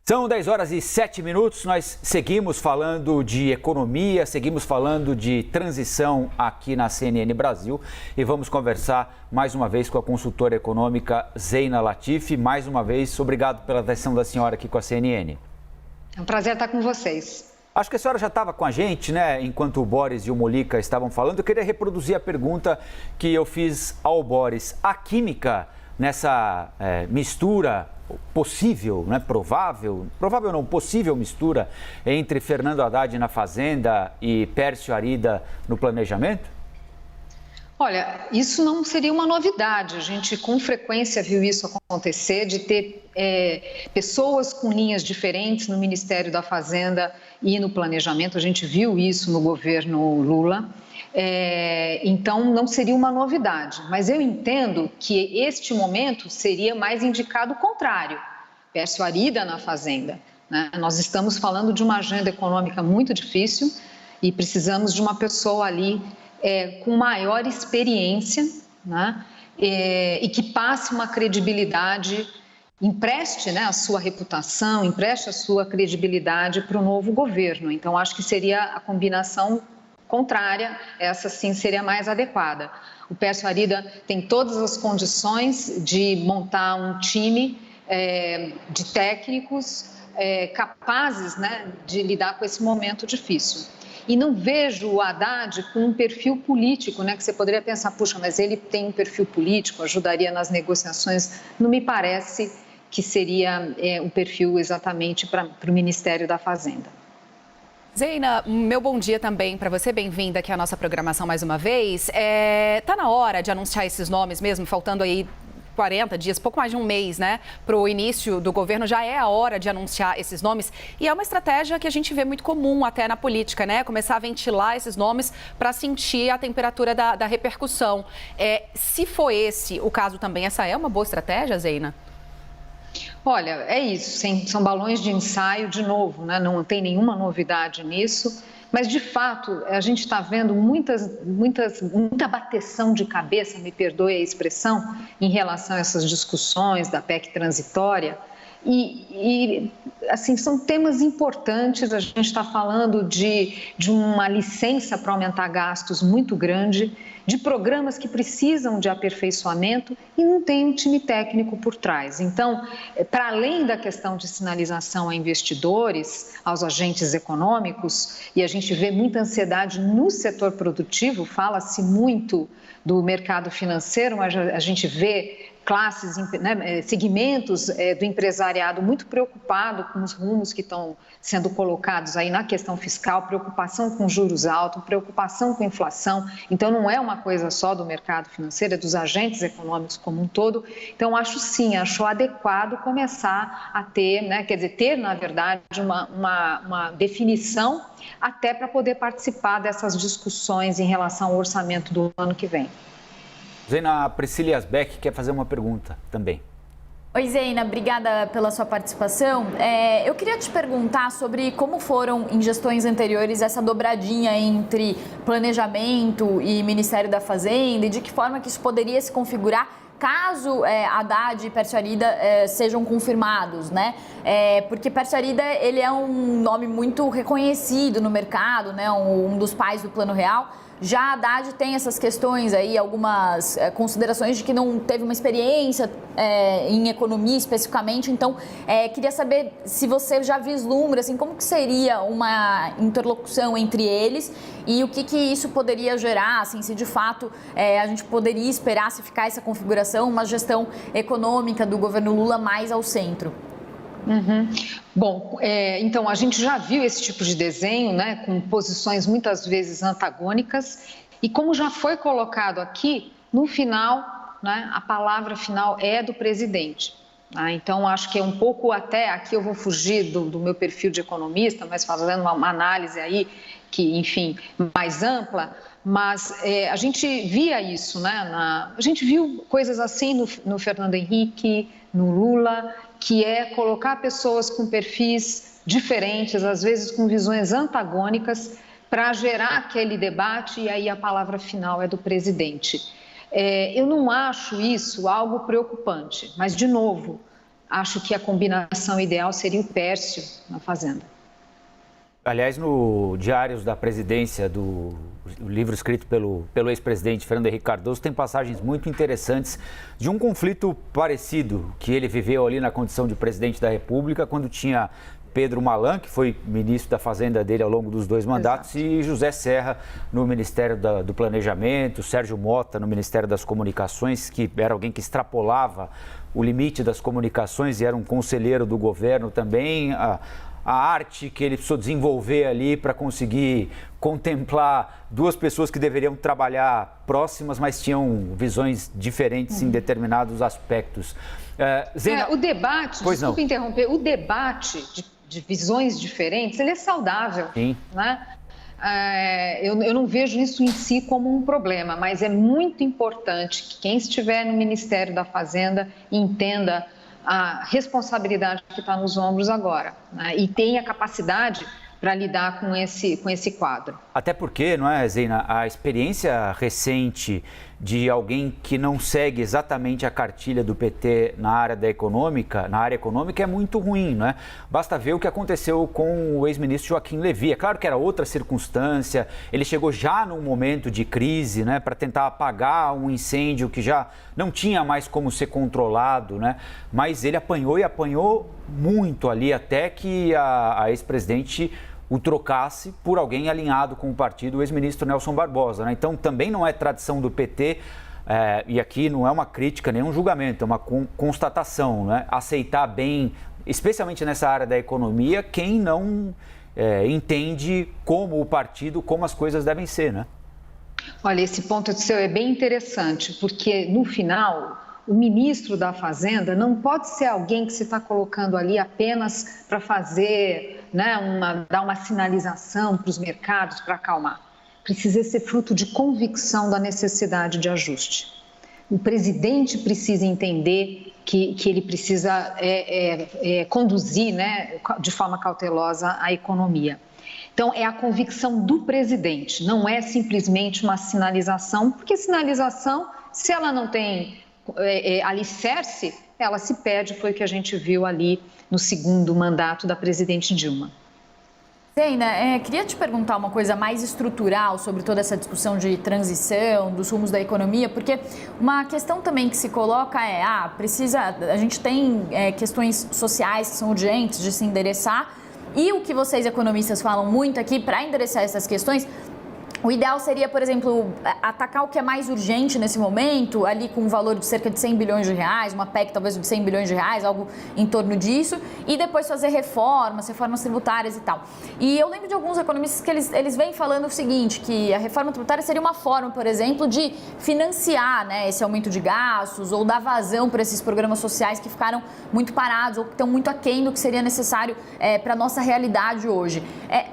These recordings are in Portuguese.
São 10 horas e 7 minutos, nós seguimos falando de economia, seguimos falando de transição aqui na CNN Brasil e vamos conversar mais uma vez com a consultora econômica Zeina Latifi. Mais uma vez, obrigado pela atenção da senhora aqui com a CNN. É um prazer estar com vocês. Acho que a senhora já estava com a gente, né? Enquanto o Boris e o Molica estavam falando, eu queria reproduzir a pergunta que eu fiz ao Boris. A química nessa mistura possível, né, provável não, possível mistura entre Fernando Haddad na Fazenda e Pércio Arida no planejamento? Olha, isso não seria uma novidade. A gente com frequência viu isso acontecer, de ter pessoas com linhas diferentes no Ministério da Fazenda e no planejamento. A gente viu isso no governo Lula. Então, não seria uma novidade, mas eu entendo que este momento seria mais indicado o contrário, Pércio Arida na Fazenda, né? Nós estamos falando de uma agenda econômica muito difícil e precisamos de uma pessoa ali com maior experiência, né? E que passe uma credibilidade, empreste, né, a sua reputação, empreste a sua credibilidade para o novo governo. Então, acho que seria a combinação contrária, essa sim seria mais adequada. O Pércio Arida tem todas as condições de montar um time de técnicos capazes, né, de lidar com esse momento difícil. E não vejo o Haddad com um perfil político, né, que você poderia pensar, puxa, mas ele tem um perfil político, ajudaria nas negociações. Não me parece que seria um perfil exatamente para o Ministério da Fazenda. Zeina, meu bom dia também para você, bem-vinda aqui à nossa programação mais uma vez. Tá na hora de anunciar esses nomes mesmo, faltando aí 40 dias, pouco mais de um mês, né, para o início do governo, já é a hora de anunciar esses nomes e é uma estratégia que a gente vê muito comum até na política, né, começar a ventilar esses nomes para sentir a temperatura da repercussão. Se for esse o caso também, essa é uma boa estratégia, Zeina? Olha, é isso, são balões de ensaio de novo, né? Não tem nenhuma novidade nisso, mas de fato a gente está vendo muita bateção de cabeça, me perdoe a expressão, em relação a essas discussões da PEC transitória. E assim, são temas importantes, a gente está falando de uma licença para aumentar gastos muito grande, de programas que precisam de aperfeiçoamento e não tem um time técnico por trás. Então, para além da questão de sinalização a investidores, aos agentes econômicos, e a gente vê muita ansiedade no setor produtivo, fala-se muito do mercado financeiro, mas a gente vê classes, né, segmentos do empresariado muito preocupado com os rumos que estão sendo colocados aí na questão fiscal, preocupação com juros altos, preocupação com inflação. Então, não é uma coisa só do mercado financeiro, é dos agentes econômicos como um todo. Então, acho adequado começar a ter, né, quer dizer, ter, na verdade, uma definição até para poder participar dessas discussões em relação ao orçamento do ano que vem. Zeina, a Priscila Yasbeck quer fazer uma pergunta também. Oi, Zeina, obrigada pela sua participação. Eu queria te perguntar sobre como foram em gestões anteriores essa dobradinha entre planejamento e Ministério da Fazenda e de que forma que isso poderia se configurar caso Haddad e Pércio Arida sejam confirmados, né? Porque Pércio Arida, ele é um nome muito reconhecido no mercado, né? Um dos pais do Plano Real. Já Haddad tem essas questões aí, algumas considerações de que não teve uma experiência em economia especificamente, então queria saber se você já vislumbra, assim, como que seria uma interlocução entre eles e o que isso poderia gerar, assim, se de fato a gente poderia esperar, se ficar essa configuração, uma gestão econômica do governo Lula mais ao centro. Uhum. Bom, então a gente já viu esse tipo de desenho, né, com posições muitas vezes antagônicas e como já foi colocado aqui, no final, né, a palavra final é do presidente. Então acho que é um pouco até, aqui eu vou fugir do meu perfil de economista, mas fazendo uma análise aí que, enfim, mais ampla, mas a gente via isso, né, a gente viu coisas assim no Fernando Henrique, no Lula, que é colocar pessoas com perfis diferentes, às vezes com visões antagônicas, para gerar aquele debate e aí a palavra final é do presidente. Eu não acho isso algo preocupante, mas, de novo, acho que a combinação ideal seria o Pércio na Fazenda. Aliás, no Diários da Presidência, do livro escrito pelo ex-presidente Fernando Henrique Cardoso, tem passagens muito interessantes de um conflito parecido que ele viveu ali na condição de presidente da República, quando tinha Pedro Malan, que foi ministro da Fazenda dele ao longo dos 2 mandatos, exato, e José Serra no Ministério do Planejamento, Sérgio Mota no Ministério das Comunicações, que era alguém que extrapolava o limite das comunicações e era um conselheiro do governo também. A arte que ele precisou desenvolver ali para conseguir contemplar 2 pessoas que deveriam trabalhar próximas, mas tinham visões diferentes em determinados aspectos. Zena, o debate, desculpa interromper, o debate de visões diferentes, ele é saudável. Sim. Né? Eu não vejo isso em si como um problema, mas é muito importante que quem estiver no Ministério da Fazenda entenda a responsabilidade que está nos ombros agora, né? E tenha capacidade para lidar com esse quadro. Até porque, não é, Zena, a experiência recente de alguém que não segue exatamente a cartilha do PT na área econômica é muito ruim, não é? Basta ver o que aconteceu com o ex-ministro Joaquim Levy. É claro que era outra circunstância, ele chegou já num momento de crise, né, para tentar apagar um incêndio que já não tinha mais como ser controlado, né? Mas ele apanhou e apanhou muito ali até que a ex-presidente o trocasse por alguém alinhado com o partido, o ex-ministro Nelson Barbosa, né? Então, também não é tradição do PT, e aqui não é uma crítica, nem um julgamento, é uma constatação, né? Aceitar bem, especialmente nessa área da economia, quem não entende como o partido, como as coisas devem ser, né? Olha, esse ponto seu é bem interessante, porque no final o ministro da Fazenda não pode ser alguém que se está colocando ali apenas para fazer, né, dar uma sinalização para os mercados, para acalmar. Precisa ser fruto de convicção da necessidade de ajuste. O presidente precisa entender que ele precisa conduzir, né, de forma cautelosa a economia. Então, é a convicção do presidente, não é simplesmente uma sinalização, porque sinalização, se ela não tem alicerce, ela se perde, foi o que a gente viu ali no 2º mandato da presidente Dilma. Zena, queria te perguntar uma coisa mais estrutural sobre toda essa discussão de transição, dos rumos da economia, porque uma questão também que se coloca a gente tem questões sociais que são urgentes de se endereçar, e o que vocês economistas falam muito aqui para endereçar essas questões, o ideal seria, por exemplo, atacar o que é mais urgente nesse momento, ali com um valor de cerca de 100 bilhões de reais, uma PEC talvez de 100 bilhões de reais, algo em torno disso, e depois fazer reformas tributárias e tal. E eu lembro de alguns economistas que eles vêm falando o seguinte, que a reforma tributária seria uma forma, por exemplo, de financiar, né, esse aumento de gastos ou dar vazão para esses programas sociais que ficaram muito parados ou que estão muito aquém do que seria necessário para a nossa realidade hoje.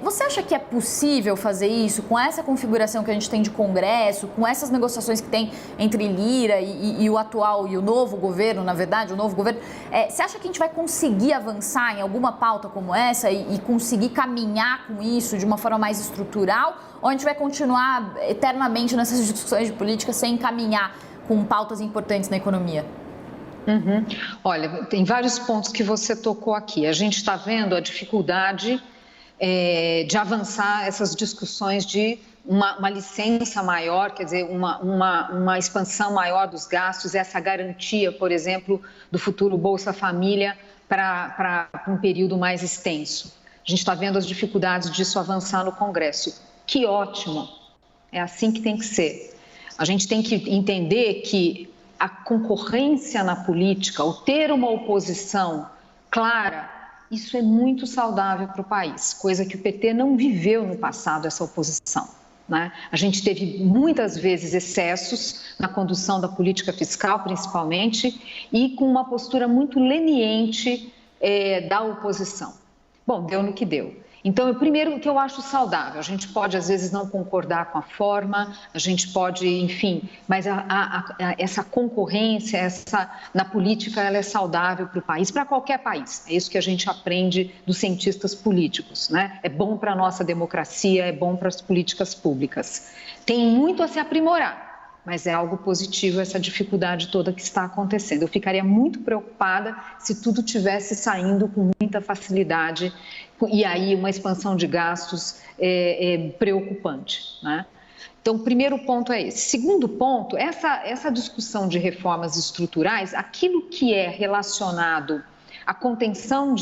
Você acha que é possível fazer isso com essa configuração que a gente tem de Congresso, com essas negociações que tem entre Lira e o atual e o novo governo, na verdade, o novo governo, você acha que a gente vai conseguir avançar em alguma pauta como essa e conseguir caminhar com isso de uma forma mais estrutural, ou a gente vai continuar eternamente nessas discussões de política sem caminhar com pautas importantes na economia? Olha, tem vários pontos que você tocou aqui. A gente está vendo a dificuldade de avançar essas discussões de uma licença maior, quer dizer, uma expansão maior dos gastos, essa garantia, por exemplo, do futuro Bolsa Família para um período mais extenso. A gente está vendo as dificuldades disso avançar no Congresso. Que ótimo! É assim que tem que ser. A gente tem que entender que a concorrência na política, o ter uma oposição clara, isso é muito saudável para o país, coisa que o PT não viveu no passado, essa oposição, né? A gente teve muitas vezes excessos na condução da política fiscal, principalmente, e com uma postura muito leniente da oposição. Bom, deu no que deu. Então, primeiro, o que eu acho saudável, a gente pode às vezes não concordar com a forma, a gente pode, enfim, mas essa concorrência, na política, ela é saudável para o país, para qualquer país. É isso que a gente aprende dos cientistas políticos, né? É bom para a nossa democracia, é bom para as políticas públicas. Tem muito a se aprimorar, mas é algo positivo essa dificuldade toda que está acontecendo. Eu ficaria muito preocupada se tudo tivesse saindo com muita facilidade e aí uma expansão de gastos preocupante, né? Então, o primeiro ponto é esse. Segundo ponto, essa discussão de reformas estruturais, aquilo que é relacionado à contenção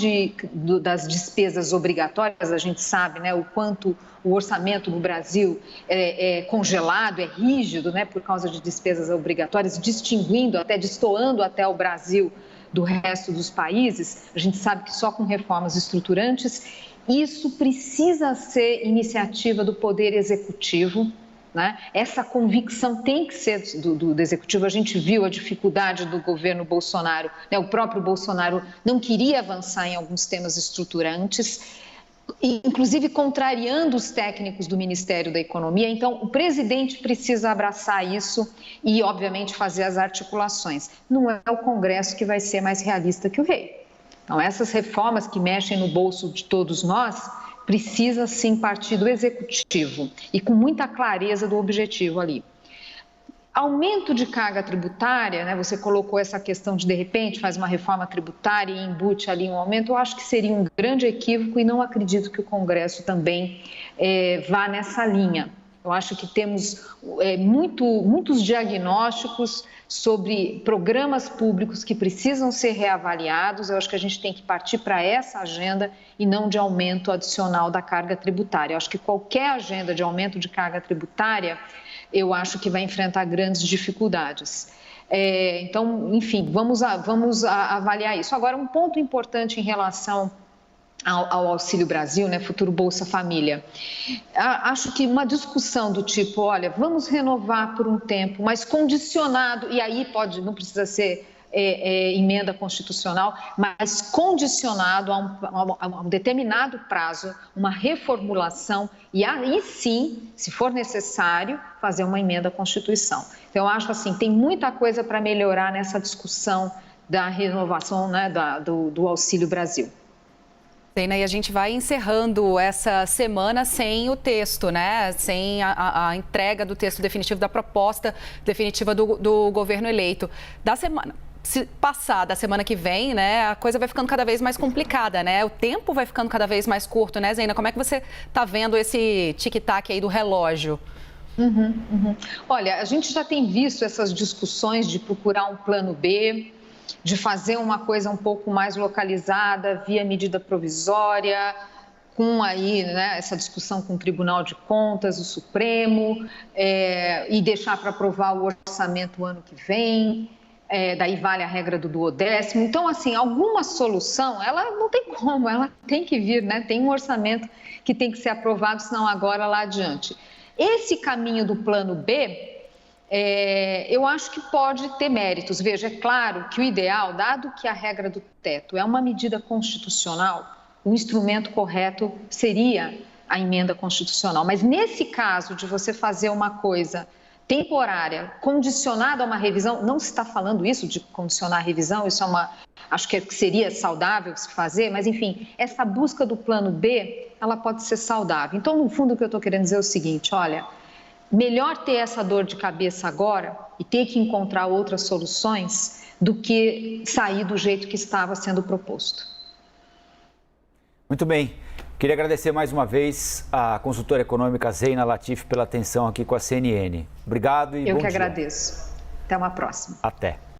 das despesas obrigatórias, a gente sabe, né, o quanto o orçamento no Brasil é congelado, é rígido, né, por causa de despesas obrigatórias, destoando até o Brasil do resto dos países. A gente sabe que só com reformas estruturantes, isso precisa ser iniciativa do Poder Executivo, né? Essa convicção tem que ser do Executivo. A gente viu a dificuldade do governo Bolsonaro, né? O próprio Bolsonaro não queria avançar em alguns temas estruturantes, inclusive contrariando os técnicos do Ministério da Economia. Então, o presidente precisa abraçar isso e, obviamente, fazer as articulações. Não é o Congresso que vai ser mais realista que o rei. Então, essas reformas que mexem no bolso de todos nós precisa sim partir do Executivo e com muita clareza do objetivo ali. Aumento de carga tributária, né? Você colocou essa questão de repente, faz uma reforma tributária e embute ali um aumento, eu acho que seria um grande equívoco e não acredito que o Congresso também vá nessa linha. Eu acho que temos muitos diagnósticos sobre programas públicos que precisam ser reavaliados. Eu acho que a gente tem que partir para essa agenda e não de aumento adicional da carga tributária. Eu acho que qualquer agenda de aumento de carga tributária, eu acho que vai enfrentar grandes dificuldades. Então, enfim, vamos avaliar isso. Agora, um ponto importante em relação ao Auxílio Brasil, né, futuro Bolsa Família. Acho que uma discussão do tipo, olha, vamos renovar por um tempo, mas condicionado, e aí não precisa ser emenda constitucional, mas condicionado a um determinado prazo, uma reformulação, e aí sim, se for necessário, fazer uma emenda à Constituição. Então, eu acho assim, tem muita coisa para melhorar nessa discussão da renovação, né, do Auxílio Brasil. E a gente vai encerrando essa semana sem o texto, né? Sem a entrega do texto definitivo, da proposta definitiva do governo eleito. Se passar da semana que vem, né, a coisa vai ficando cada vez mais complicada, né? O tempo vai ficando cada vez mais curto, né, Zeina? Como é que você está vendo esse tic-tac aí do relógio? Olha, a gente já tem visto essas discussões de procurar um plano B, de fazer uma coisa um pouco mais localizada via medida provisória, com aí, né, essa discussão com o Tribunal de Contas, o Supremo, e deixar para aprovar o orçamento o ano que vem, daí vale a regra do duodécimo. Então, assim, alguma solução, ela não tem como, ela tem que vir, né? Tem um orçamento que tem que ser aprovado, senão agora lá adiante. Esse caminho do plano B, eu acho que pode ter méritos. Veja, é claro que o ideal, dado que a regra do teto é uma medida constitucional, o instrumento correto seria a emenda constitucional. Mas nesse caso de você fazer uma coisa temporária, condicionada a uma revisão, não se está falando isso de condicionar a revisão, isso acho que seria saudável se fazer, mas enfim, essa busca do plano B, ela pode ser saudável. Então, no fundo, o que eu estou querendo dizer é o seguinte, olha, melhor ter essa dor de cabeça agora e ter que encontrar outras soluções do que sair do jeito que estava sendo proposto. Muito bem. Queria agradecer mais uma vez a consultora econômica Zeina Latif pela atenção aqui com a CNN. Obrigado e bom dia. Eu que agradeço. Até uma próxima. Até.